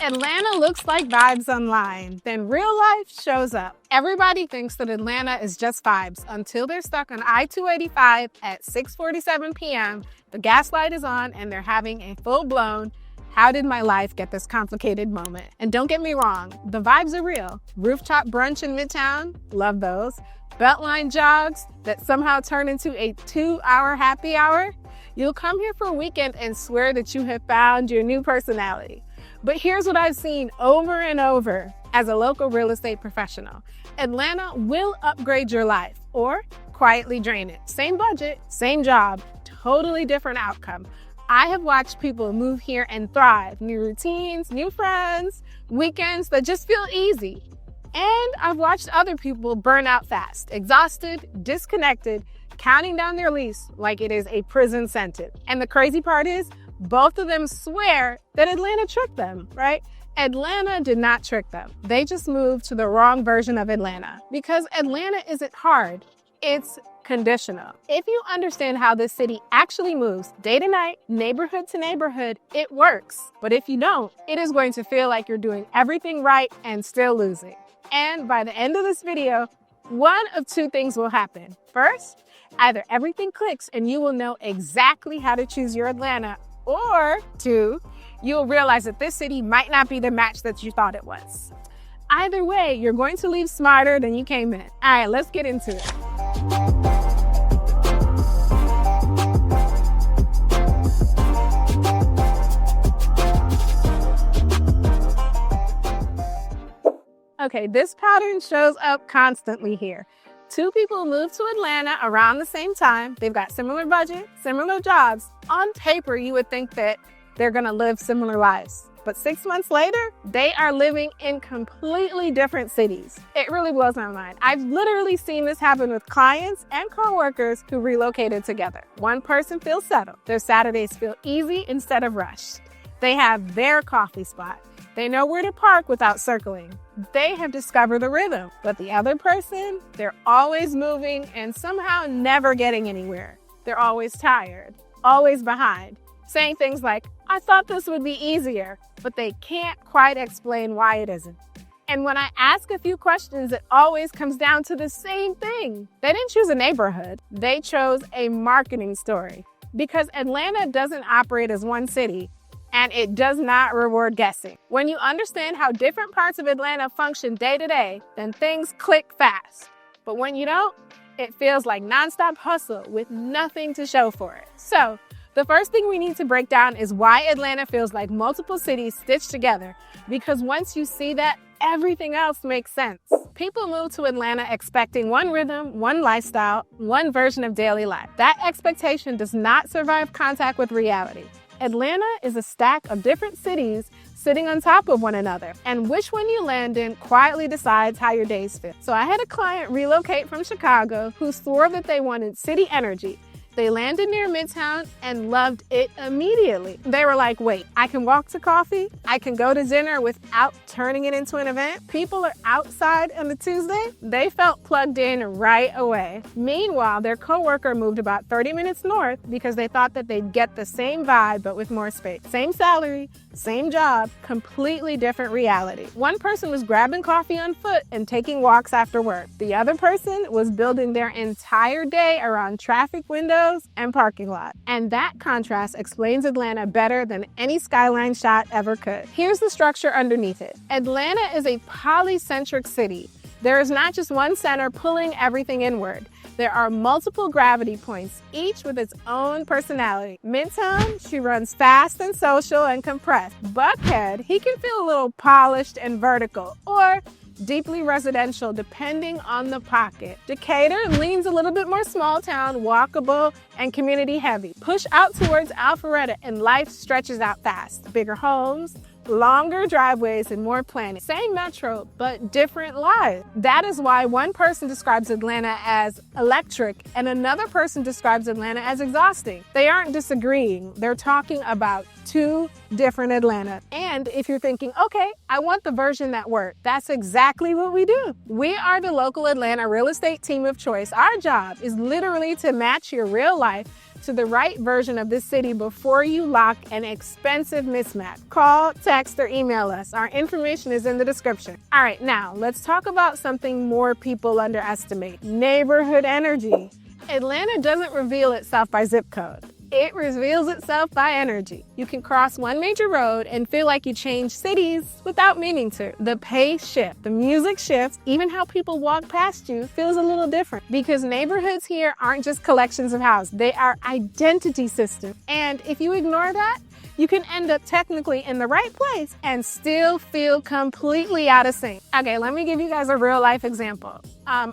Atlanta looks like vibes online, then real life shows up. Everybody thinks that Atlanta is just vibes until they're stuck on I-285 at 6:47 p.m., the gas light is on, and they're having a full-blown "how did my life get this complicated" moment. And don't get me wrong, the vibes are real. Rooftop brunch in Midtown, love those. Beltline jogs that somehow turn into a 2-hour happy hour. You'll come here for a weekend and swear that you have found your new personality. But here's what I've seen over and over as a local real estate professional. Atlanta will upgrade your life or quietly drain it. Same budget, same job, totally different outcome. I have watched people move here and thrive. New routines, new friends, weekends that just feel easy. And I've watched other people burn out fast, exhausted, disconnected, counting down their lease like it is a prison sentence. And the crazy part is, both of them swear that Atlanta tricked them, right? Atlanta did not trick them. They just moved to the wrong version of Atlanta because Atlanta isn't hard. It's conditional. If you understand how this city actually moves day to night, neighborhood to neighborhood, it works. But if you don't, it is going to feel like you're doing everything right and still losing. And by the end of this video, one of two things will happen. First, either everything clicks and you will know exactly how to choose your Atlanta, or two, you'll realize that this city might not be the match that you thought it was. Either way, you're going to leave smarter than you came in. All right, let's get into it. Okay, this pattern shows up constantly here. Two people move to Atlanta around the same time. They've got similar budget, similar jobs. On paper, you would think that they're gonna live similar lives. But 6 months later, they are living in completely different cities. It really blows my mind. I've literally seen this happen with clients and coworkers who relocated together. One person feels settled. Their Saturdays feel easy instead of rushed. They have their coffee spot. They know where to park without circling. They have discovered the rhythm. But the other person, they're always moving and somehow never getting anywhere. They're always tired, always behind, saying things like, "I thought this would be easier," but they can't quite explain why it isn't. And when I ask a few questions, it always comes down to the same thing. They didn't choose a neighborhood. They chose a marketing story. Because Atlanta doesn't operate as one city, and it does not reward guessing. When you understand how different parts of Atlanta function day to day, then things click fast. But when you don't, it feels like nonstop hustle with nothing to show for it. So, the first thing we need to break down is why Atlanta feels like multiple cities stitched together. Because once you see that, everything else makes sense. People move to Atlanta expecting one rhythm, one lifestyle, one version of daily life. That expectation does not survive contact with reality. Atlanta is a stack of different cities sitting on top of one another, and which one you land in quietly decides how your days feel. So I had a client relocate from Chicago who swore that they wanted city energy. They landed near Midtown and loved it immediately. They were like, wait, I can walk to coffee? I can go to dinner without turning it into an event? People are outside on a Tuesday? They felt plugged in right away. Meanwhile, their coworker moved about 30 minutes north because they thought that they'd get the same vibe but with more space. Same salary, same job, completely different reality. One person was grabbing coffee on foot and taking walks after work. The other person was building their entire day around traffic windows and parking lot. And that contrast explains Atlanta better than any skyline shot ever could. Here's the structure underneath it. Atlanta is a polycentric city. There is not just one center pulling everything inward. There are multiple gravity points, each with its own personality. Midtown, she runs fast and social and compressed. Buckhead, he can feel a little polished and vertical, or deeply residential depending on the pocket. Decatur leans a little bit more small town, walkable, and community heavy. Push out towards Alpharetta and life stretches out fast. Bigger homes, longer driveways, and more planning. Same metro, but different lives. That is why one person describes Atlanta as electric and another person describes Atlanta as exhausting. They aren't disagreeing. They're talking about two different Atlanta. And if you're thinking, okay, I want the version that worked, that's exactly what we do. We are the local Atlanta real estate team of choice. Our job is literally to match your real life to the right version of this city before you lock an expensive mismatch. Call, text, or email us. Our information is in the description. All right, now let's talk about something more people underestimate: neighborhood energy. Atlanta doesn't reveal itself by zip code. It reveals itself by energy. You can cross one major road and feel like you changed cities without meaning to. The pace shifts, the music shifts, even how people walk past you feels a little different, because neighborhoods here aren't just collections of houses, they are identity systems. And if you ignore that, you can end up technically in the right place and still feel completely out of sync. Okay, let me give you guys a real life example.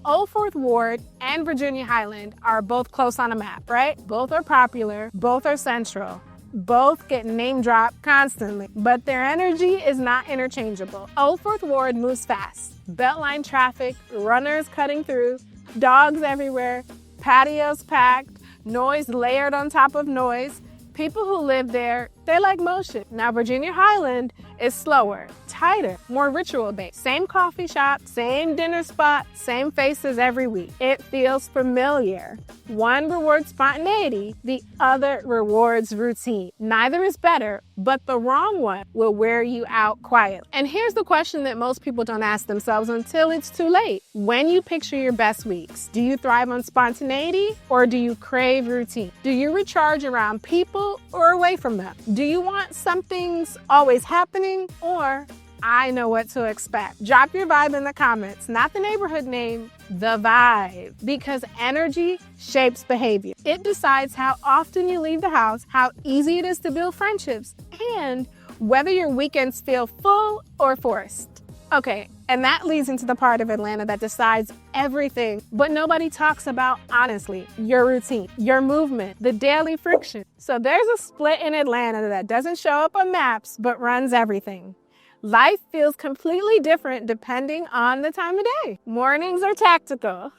Old Fourth Ward and Virginia Highland are both close on a map, right? Both are popular, both are central, both get name dropped constantly, but their energy is not interchangeable. Old Fourth Ward moves fast, beltline traffic, runners cutting through, dogs everywhere, patios packed, noise layered on top of noise. People who live there, they like motion. Now, Virginia Highland is slower, tighter, more ritual-based. Same coffee shop, same dinner spot, same faces every week. It feels familiar. One rewards spontaneity, the other rewards routine. Neither is better, but the wrong one will wear you out quietly. And here's the question that most people don't ask themselves until it's too late. When you picture your best weeks, do you thrive on spontaneity or do you crave routine? Do you recharge around people or away from them? Do you want something's always happening, or I know what to expect? Drop your vibe in the comments, not the neighborhood name, the vibe, because energy shapes behavior. It decides how often you leave the house, how easy it is to build friendships, and whether your weekends feel full or forced. Okay, and that leads into the part of Atlanta that decides everything, but nobody talks about honestly: your routine, your movement, the daily friction. So there's a split in Atlanta that doesn't show up on maps, but runs everything. Life feels completely different depending on the time of day. Mornings are tactical.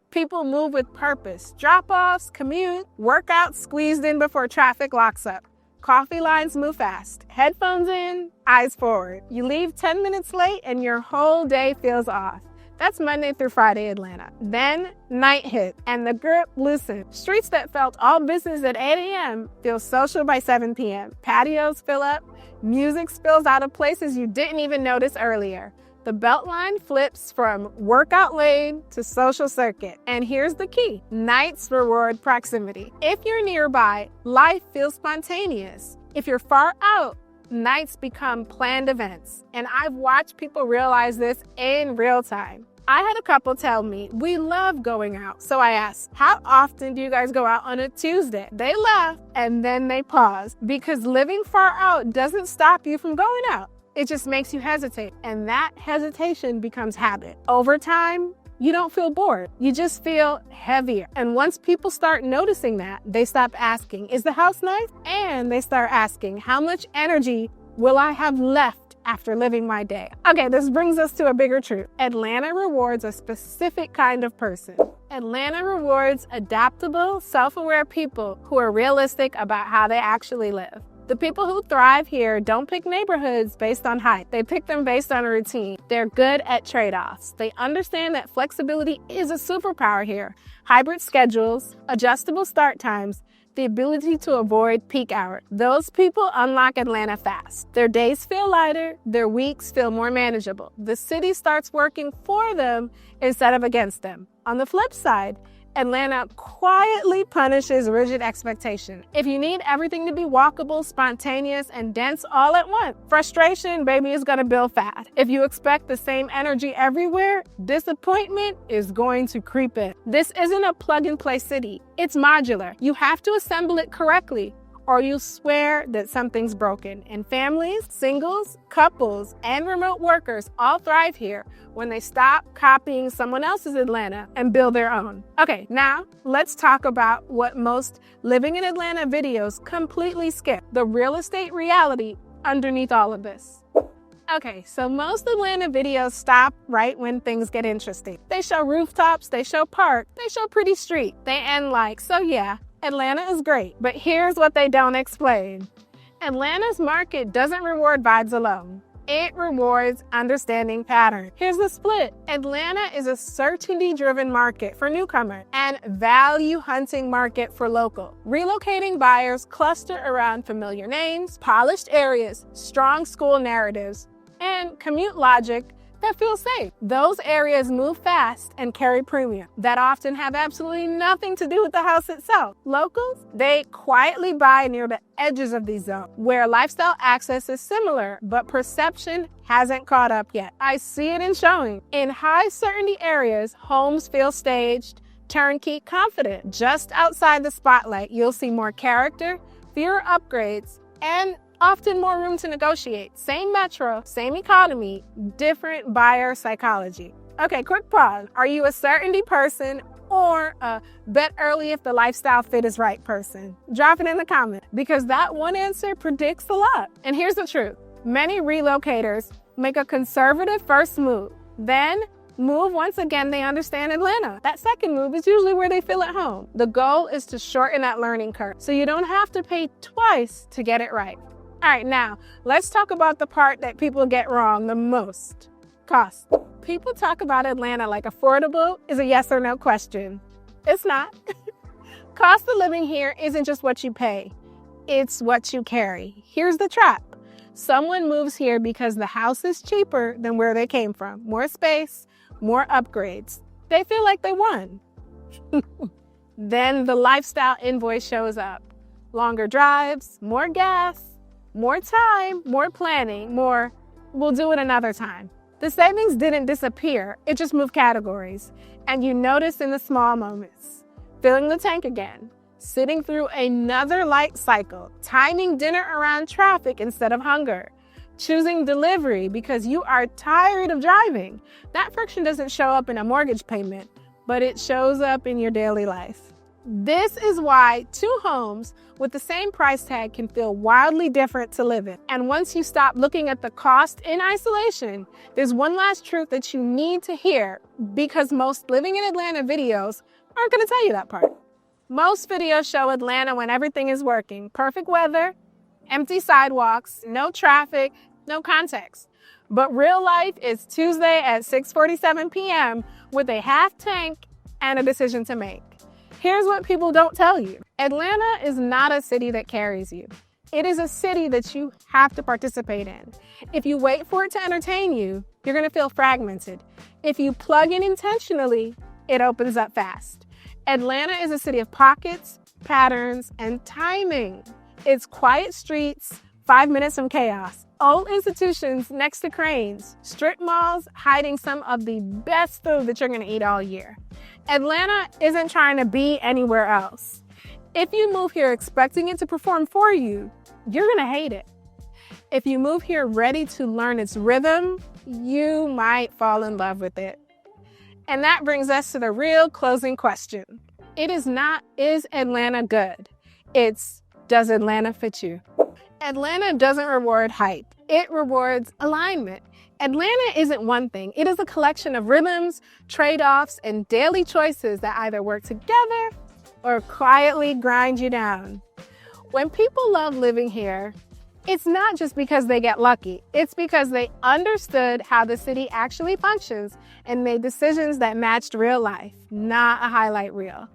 People move with purpose. Drop-offs, commute, workouts squeezed in before traffic locks up. Coffee lines move fast. Headphones in, eyes forward. You leave 10 minutes late and your whole day feels off. That's Monday through Friday Atlanta. Then night hit and the grip loosens. Streets that felt all business at 8 a.m. feel social by 7 p.m. Patios fill up. Music spills out of places you didn't even notice earlier. The beltline flips from workout lane to social circuit. And here's the key: nights reward proximity. If you're nearby, life feels spontaneous. If you're far out, nights become planned events. And I've watched people realize this in real time. I had a couple tell me, we love going out. So I asked, how often do you guys go out on a Tuesday? They laugh and then they pause, because living far out doesn't stop you from going out. It just makes you hesitate, and that hesitation becomes habit. Over time, you don't feel bored. You just feel heavier. And once people start noticing that, they stop asking, is the house nice? And they start asking, how much energy will I have left after living my day? Okay, this brings us to a bigger truth. Atlanta rewards a specific kind of person. Atlanta rewards adaptable, self-aware people who are realistic about how they actually live. The people who thrive here don't pick neighborhoods based on height. They pick them based on a routine. They're good at trade-offs. They understand that flexibility is a superpower here. Hybrid schedules, adjustable start times, the ability to avoid peak hours. Those people unlock Atlanta fast. Their days feel lighter, their weeks feel more manageable. The city starts working for them instead of against them. On the flip side, Atlanta quietly punishes rigid expectation. If you need everything to be walkable, spontaneous, and dense all at once, frustration, baby, is gonna build fast. If you expect the same energy everywhere, disappointment is going to creep in. This isn't a plug-and-play city. It's modular. You have to assemble it correctly, or you swear that something's broken. And families, singles, couples, and remote workers all thrive here when they stop copying someone else's Atlanta and build their own. Okay, now let's talk about what most living in Atlanta videos completely skip: the real estate reality underneath all of this. Okay, so most Atlanta videos stop right when things get interesting. They show rooftops, they show park, they show pretty street. They end like, so yeah, Atlanta is great, but here's what they don't explain: Atlanta's market doesn't reward vibes alone. It rewards understanding patterns. Here's the split. Atlanta is a certainty-driven market for newcomers and value-hunting market for local. Relocating buyers cluster around familiar names, polished areas, strong school narratives, and commute logic that feels safe. Those areas move fast and carry premium that often have absolutely nothing to do with the house itself. Locals, they quietly buy near the edges of these zones where lifestyle access is similar, but perception hasn't caught up yet. I see it in showing. In high certainty areas, homes feel staged, turnkey, confident. Just outside the spotlight, you'll see more character, fewer upgrades, and often more room to negotiate. Same metro, same economy, different buyer psychology. Okay, quick pause. Are you a certainty person or a bet early if the lifestyle fit is right person? Drop it in the comment because that one answer predicts a lot. And here's the truth. Many relocators make a conservative first move, then move once again they understand Atlanta. That second move is usually where they feel at home. The goal is to shorten that learning curve so you don't have to pay twice to get it right. All right, now let's talk about the part that people get wrong the most. Cost. People talk about Atlanta like affordable is a yes or no question. It's not. Cost of living here isn't just what you pay, it's what you carry. Here's the trap. Someone moves here because the house is cheaper than where they came from. More space, more upgrades. They feel like they won. Then the lifestyle invoice shows up. Longer drives, more gas, more time, more planning, more, we'll do it another time. The savings didn't disappear, it just moved categories. And you notice in the small moments. Filling the tank again, sitting through another light cycle, timing dinner around traffic instead of hunger, choosing delivery because you are tired of driving. That friction doesn't show up in a mortgage payment, but it shows up in your daily life. This is why two homes with the same price tag can feel wildly different to live in. And once you stop looking at the cost in isolation, there's one last truth that you need to hear because most living in Atlanta videos aren't going to tell you that part. Most videos show Atlanta when everything is working. Perfect weather, empty sidewalks, no traffic, no context. But real life is Tuesday at 6:47 p.m. with a half tank and a decision to make. Here's what people don't tell you. Atlanta is not a city that carries you. It is a city that you have to participate in. If you wait for it to entertain you, you're going to feel fragmented. If you plug in intentionally, it opens up fast. Atlanta is a city of pockets, patterns, and timing. It's quiet streets, 5 minutes from chaos. Old institutions next to cranes, strip malls hiding some of the best food that you're going to eat all year. Atlanta isn't trying to be anywhere else. If you move here expecting it to perform for you, you're going to hate it. If you move here ready to learn its rhythm, you might fall in love with it. And that brings us to the real closing question. It is not, is Atlanta good? It's, does Atlanta fit you? Atlanta doesn't reward hype. It rewards alignment. Atlanta isn't one thing. It is a collection of rhythms, trade-offs, and daily choices that either work together or quietly grind you down. When people love living here, it's not just because they get lucky. It's because they understood how the city actually functions and made decisions that matched real life, not a highlight reel.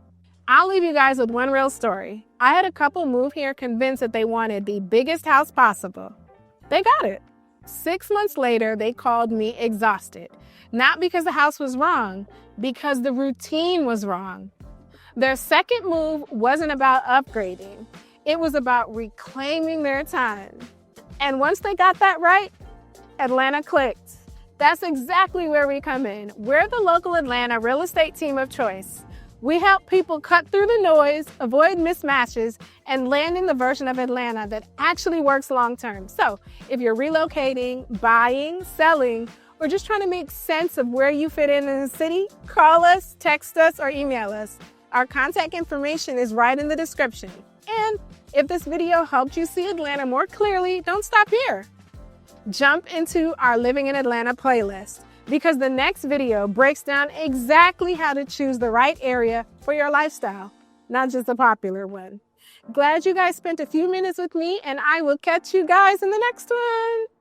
I'll leave you guys with one real story. I had a couple move here convinced that they wanted the biggest house possible. They got it. 6 months later, they called me exhausted. Not because the house was wrong, because the routine was wrong. Their second move wasn't about upgrading. It was about reclaiming their time. And once they got that right, Atlanta clicked. That's exactly where we come in. We're the local Atlanta real estate team of choice. We help people cut through the noise, avoid mismatches, and land in the version of Atlanta that actually works long-term. So if you're relocating, buying, selling, or just trying to make sense of where you fit in the city, call us, text us, or email us. Our contact information is right in the description. And if this video helped you see Atlanta more clearly, don't stop here. Jump into our Living in Atlanta playlist, because the next video breaks down exactly how to choose the right area for your lifestyle, not just a popular one. Glad you guys spent a few minutes with me, and I will catch you guys in the next one.